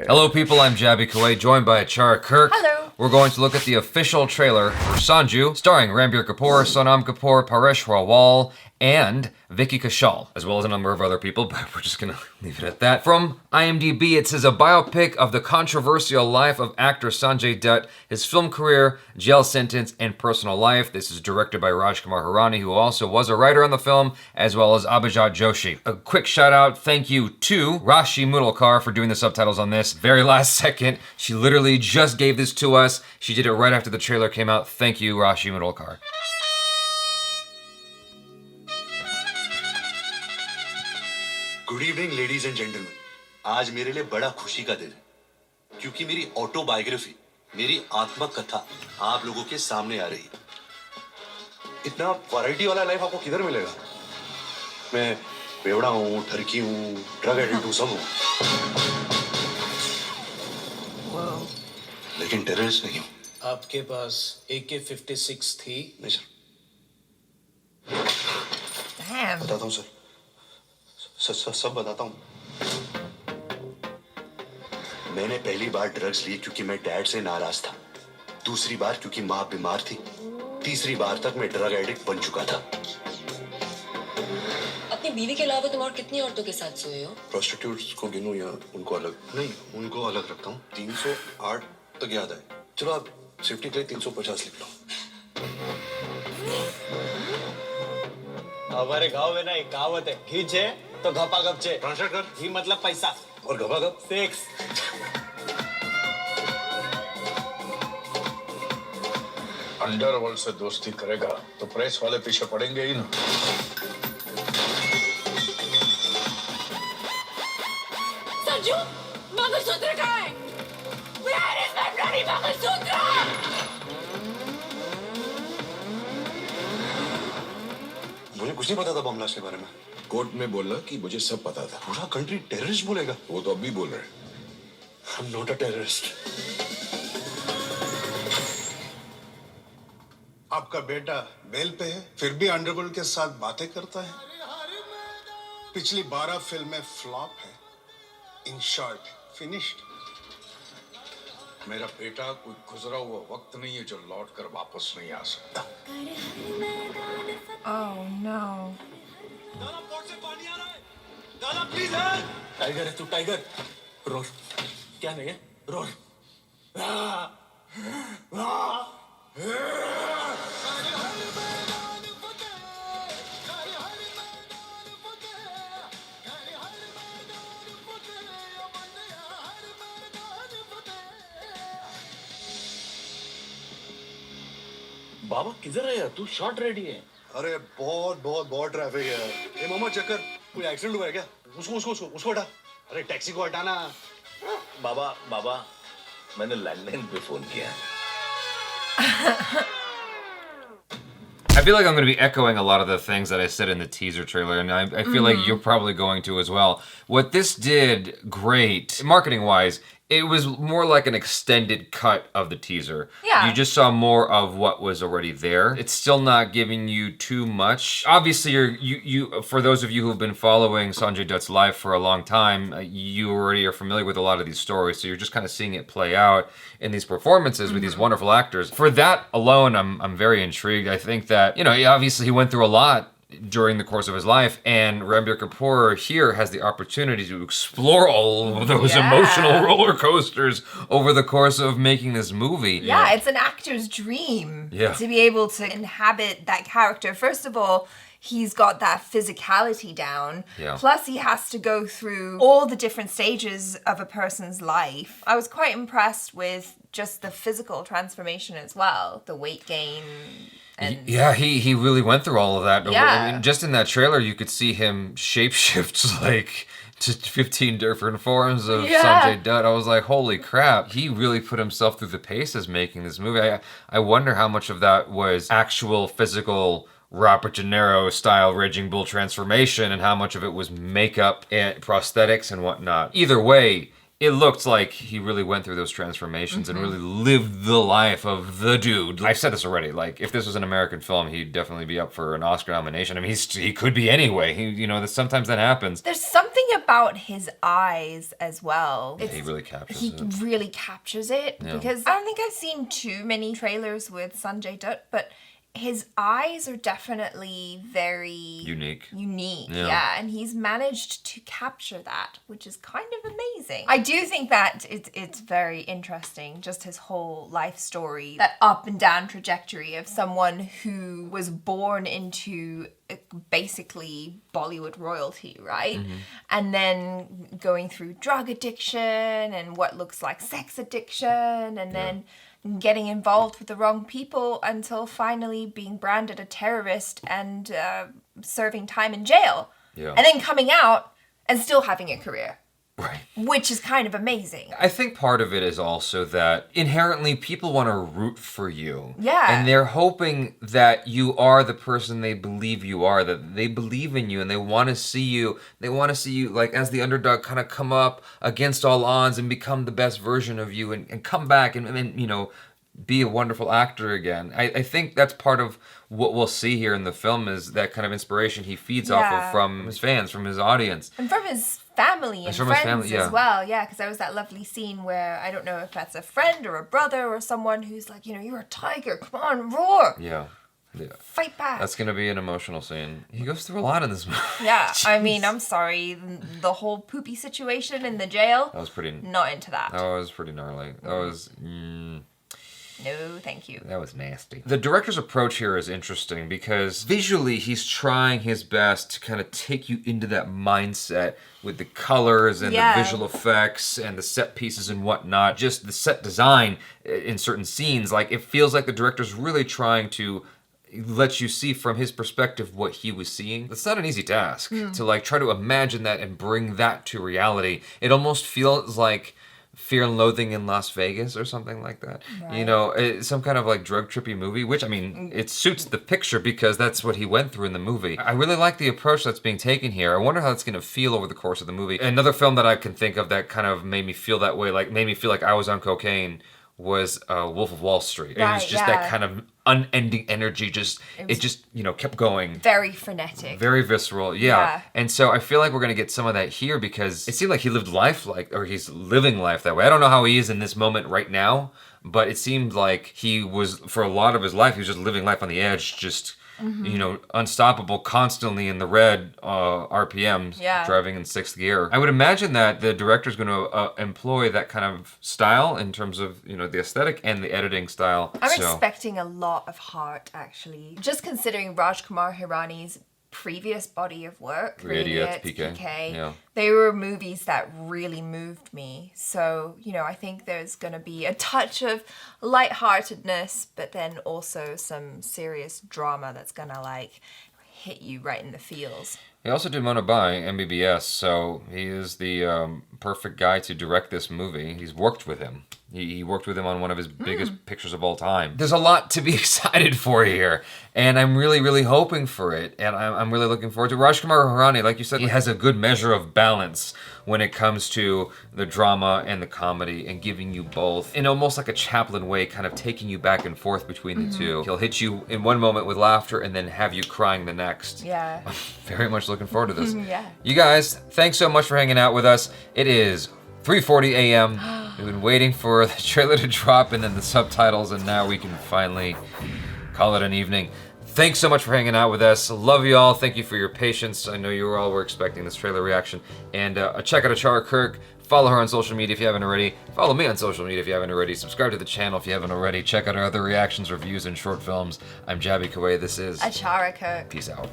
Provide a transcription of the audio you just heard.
Hello people, I'm Jaby KOAY, joined by ACHARA KIRK. Hello. We're going to look at the official trailer for SANJU, starring Ranbir Kapoor, Sonam Kapoor, Paresh Rawal, and Vicky Kaushal, as well as a number of other people, but we're just gonna leave it at that. From IMDb, it says a biopic of the controversial life of actor Sanjay Dutt, his film career, jail sentence, and personal life. This is directed by Rajkumar Hirani, who also was a writer on the film, as well as Avijit Joshi. A quick shout out, thank you to Rashi Mudalkar for doing the subtitles on this. Very last second, she literally just gave this to us. She did it right after the trailer came out. Thank you, Rashi Mudalkar. Good evening ladies and gentleman, आज मेरे लिए बड़ा खुशी का दिन है क्योंकि मेरी ऑटोबायोग्राफी, मेरी आत्मकथा आप लोगों के सामने आ रही है। इतना वैरायटी वाला लाइफ आपको किधर मिलेगा? मैं बेवड़ा हूँ, ठरकी हूँ, ड्रग एडिक्ट हूँ, सब हूँ, लेकिन टेररिस्ट नहीं हूँ। आपके पास AK-56 थी? नहीं सर। Damn. बताता हूँ सर, सब बताता हूँ। मैंने पहली बार ड्रग्स ली क्योंकि मैं डैड से नाराज था, दूसरी बार क्योंकि माँ बीमार थी, तीसरी बार तक मैं ड्रग एडिक्ट बन चुका था। अपनी बीवी के अलावा तुम और कितनी औरतों के साथ सोए हो? प्रोस्टिट्यूट्स को गिनूं या उनको अलग? नहीं, उनको अलग रखता हूँ। 308 तक याद है। चलो आप सेफ्टी के लिए 350 लिख लो। हमारे गांव में ना एक कहावत है, घी है तो घपा गप चे। ट्रांसलेट कर। घी मतलब पैसा और घपा गप सेक्स। अंडरवर्ल्ड से दोस्ती करेगा तो प्रेस वाले पीछे पड़ेंगे ही ना। संजू, मंगलसूत्र कहाँ है? Where is my bloody mangalsutra? मुझे कुछ नहीं पता था बम ब्लास्ट के बारे में। कोर्ट में बोला कि मुझे सब पता था। पूरा कंट्री टेररिस्ट बोलेगा। वो तो अभी बोल रहे। I'm not a terrorist. आपका बेटा बेल पे है, फिर भी अंडरवर्ल्ड के साथ बातें करता है। पिछली 12 फिल्में फ्लॉप है। In short, finished. मेरा बेटा कोई गुजरा हुआ वक्त नहीं है जो लौट कर वापस नहीं आ सकता। Oh no. दादा पोर्ट से पानी आ रहा है। दादा प्लीज हेल्प। टाइगर है तू, टाइगर। रोर। क्या नहीं है? रोर। बाबा किधर है यार? तू शॉट रेडी है? अरे बहुत ट्रैफिक है। ए मोहम्मद चक्कर, कोई एक्सीडेंट हुआ है क्या? उसको हटा। अरे टैक्सी को हटाना। बाबा मैंने लैंडलाइन पे फोन किया। I feel like I'm going to be echoing a lot of the things that I said in the teaser trailer, and I feel like you're probably going to as well. What this did great, marketing-wise, it was more like an extended cut of the teaser. Yeah. You just saw more of what was already there. It's still not giving you too much. Obviously, you for those of you who've been following Sanjay Dutt's life for a long time, you already are familiar with a lot of these stories, so you're just kind of seeing it play out in these performances with these wonderful actors. For that alone, I'm very intrigued. I think that, you know, obviously he went through a lot during the course of his life, and Ranbir Kapoor here has the opportunity to explore all of those emotional roller coasters over the course of making this movie. Yeah, it's an actor's dream to be able to inhabit that character. First of all, he's got that physicality down. Yeah. Plus, he has to go through all the different stages of a person's life. I was quite impressed with just the physical transformation as well, the weight gain. And Yeah, he really went through all of that. Yeah. I mean, just in that trailer, you could see him shapeshift like to 15 different forms of Sanjay Dutt. I was like, holy crap. He really put himself through the paces making this movie. I wonder how much of that was actual physical Robert De Niro style Raging Bull transformation and how much of it was makeup and prosthetics and whatnot. Either way, it looked like he really went through those transformations and really lived the life of the dude. I've said this already, like, if this was an American film, he'd definitely be up for an Oscar nomination. I mean, he could be anyway. Sometimes that happens. There's something about his eyes as well. He really captures He it. really captures it, because I don't think I've seen too many trailers with Sanjay Dutt, but his eyes are definitely very unique. Yeah, and he's managed to capture that, which is kind of amazing. I do think that it's very interesting, just his whole life story, that up and down trajectory of someone who was born into basically Bollywood royalty, right? And then going through drug addiction and what looks like sex addiction, and then getting involved with the wrong people until finally being branded a terrorist and serving time in jail. Yeah. And then coming out and still having a career. Right. Which is kind of amazing. I think part of it is also that inherently people want to root for you. Yeah. And they're hoping that you are the person they believe you are, that they believe in you and they want to see you. They want to see you, like, as the underdog, kind of come up against all odds and become the best version of you and come back and be a wonderful actor again. I think that's part of what we'll see here in the film, is that kind of inspiration he feeds off of from his fans, from his audience. And from his family and friends yeah. as well. Yeah, because there was that lovely scene where, I don't know if that's a friend or a brother or someone who's like, you're a tiger, come on, roar. Yeah. Fight back. That's going to be an emotional scene. He goes through a lot in this movie. Yeah, I mean, I'm sorry. The whole poopy situation in the jail. That was pretty... Not into that. That was pretty gnarly. That was... No, thank you. That was nasty. The director's approach here is interesting because visually he's trying his best to kind of take you into that mindset with the colors and the visual effects and the set pieces and whatnot. Just the set design in certain scenes. Like, it feels like the director's really trying to let you see from his perspective what he was seeing. It's not an easy task to, like, try to imagine that and bring that to reality. It almost feels like Fear and Loathing in Las Vegas or something like that. Right. Some kind of like drug trippy movie, which, I mean, it suits the picture because that's what he went through in the movie. I really like the approach that's being taken here. I wonder how it's going to feel over the course of the movie. Another film that I can think of that kind of made me feel that way, like made me feel like I was on cocaine, was Wolf of Wall Street. Right, it was just that kind of unending energy, it just kept going. Very frenetic. Very visceral, yeah. And so I feel like we're gonna get some of that here because it seemed like he lived life or he's living life that way. I don't know how he is in this moment right now, but it seemed like he was, for a lot of his life, he was just living life on the edge, just unstoppable, constantly in the red RPMs, driving in 6th gear. I would imagine that the director's going to employ that kind of style in terms of, the aesthetic and the editing style. I'm expecting a lot of heart, actually. Just considering Rajkumar Hirani's previous body of work, Idiots, PK. Yeah. They were movies that really moved me. So, I think there's going to be a touch of lightheartedness, but then also some serious drama that's going to, like, hit you right in the feels. He also did Monabai, MBBS, so he is the perfect guy to direct this movie. He's worked with him. He worked with him on one of his biggest pictures of all time. There's a lot to be excited for here, and I'm really, really hoping for it, and I'm really looking forward to it. Rajkumar Hirani, like you said, he has a good measure of balance when it comes to the drama and the comedy and giving you both in almost like a Chaplin way, kind of taking you back and forth between the two. He'll hit you in one moment with laughter and then have you crying the next. Yeah. I'm very much looking forward to this. Yeah. You guys, thanks so much for hanging out with us. It is 3:40 a.m. We've been waiting for the trailer to drop and then the subtitles, and now we can finally call it an evening. Thanks so much for hanging out with us. Love you all. Thank you for your patience. I know you all were expecting this trailer reaction. And check out ACHARA KIRK. Follow her on social media if you haven't already. Follow me on social media if you haven't already. Subscribe to the channel if you haven't already. Check out our other reactions, reviews, and short films. I'm Jaby KOAY. This is ACHARA KIRK. Peace out.